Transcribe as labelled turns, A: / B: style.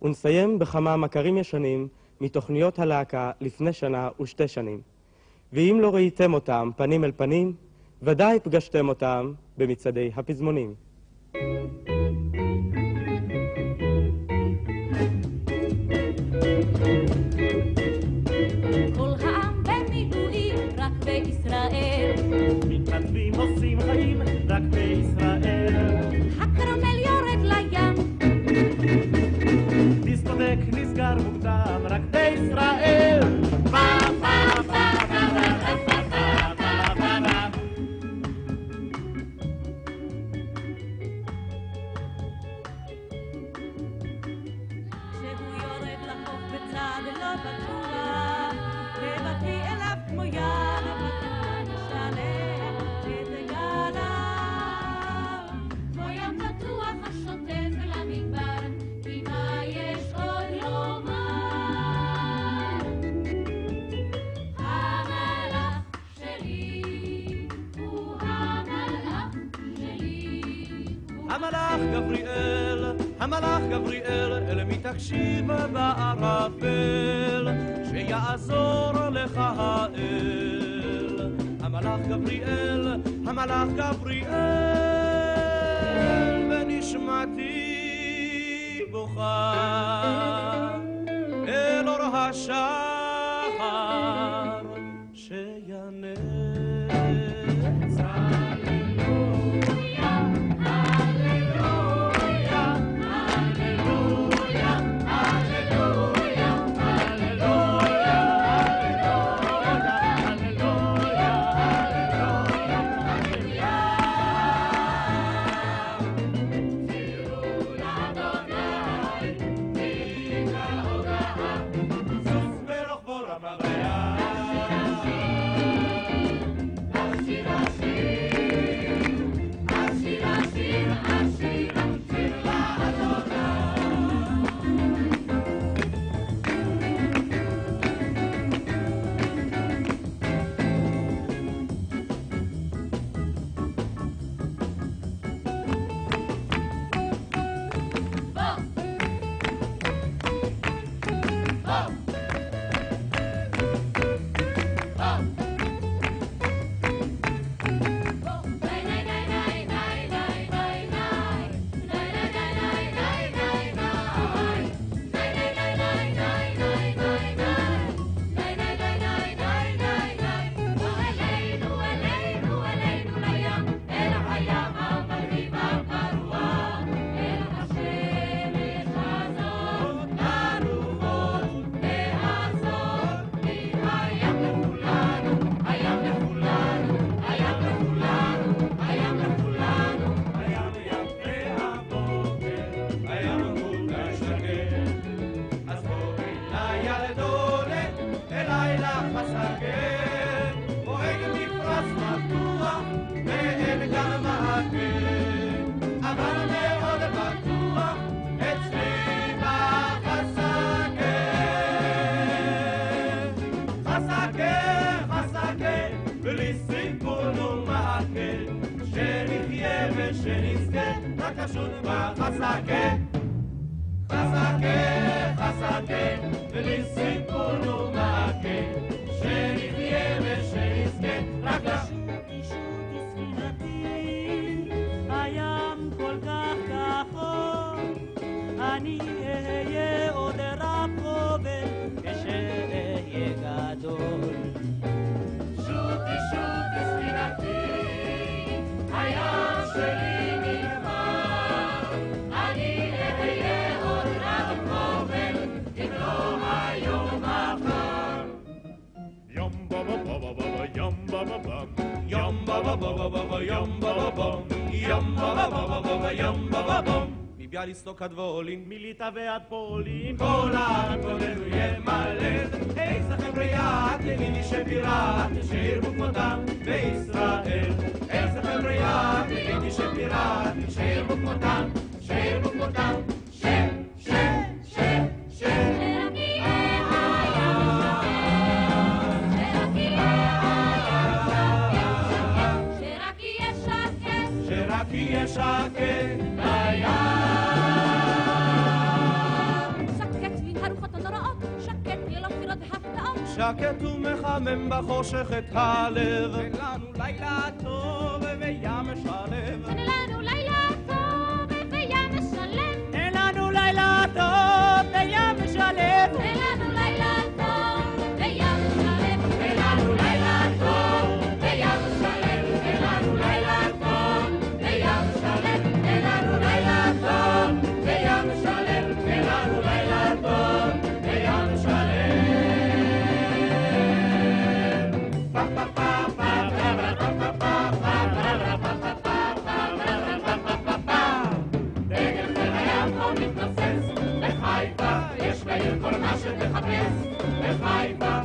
A: ונסיים בכמה מכרים ישנים מתוכניות הלהקה לפני שנה ו2 שנים. ואם לא ראיתם אותם פנים אל פנים, ודאי פגשתם אותם במצעדי הפזמונים.
B: כל העם במילואים רק בישראל,
C: מתנדבים עושים חיים רק בישראל.
B: הכרמל יורד לים,
C: דיסקוטק נסגר מוקדם רק בישראל.
D: המלאך גבריאל אל מי תקשיב בערפל, שיעזור לך האל. המלאך גבריאל ונשמתי בוכה אל אור השחר שיענה.
E: מביאליסטוק עד וולין,
C: מליטא ועד פולין,
E: כל הארץ כולנו ימלא. איזה חבריית למיני שפירת, שירבו כמותם בישראל. איזה חבריית למיני שפירת, שירבו כמותם, שירבו כמותם.
D: שרק יהיה שקט בים. שקט ומחמם בחושך את הלב.
C: תן לנו לילה טוב וים שלב.
B: תן לנו לילה טוב וים שלב.
C: תן לנו לילה טוב וים שלב.
B: תן לנו לילה טוב וים שלב. תן לנו לילה טוב וים שלב. תן לנו לילה טוב וים שלב. תן לנו לילה טוב וים שלב. תן לנו לילה טוב וים שלב. דגל חיל הים פה מתנוסס, בחיפה יש לעיר כל מה שתחפש, בחיפה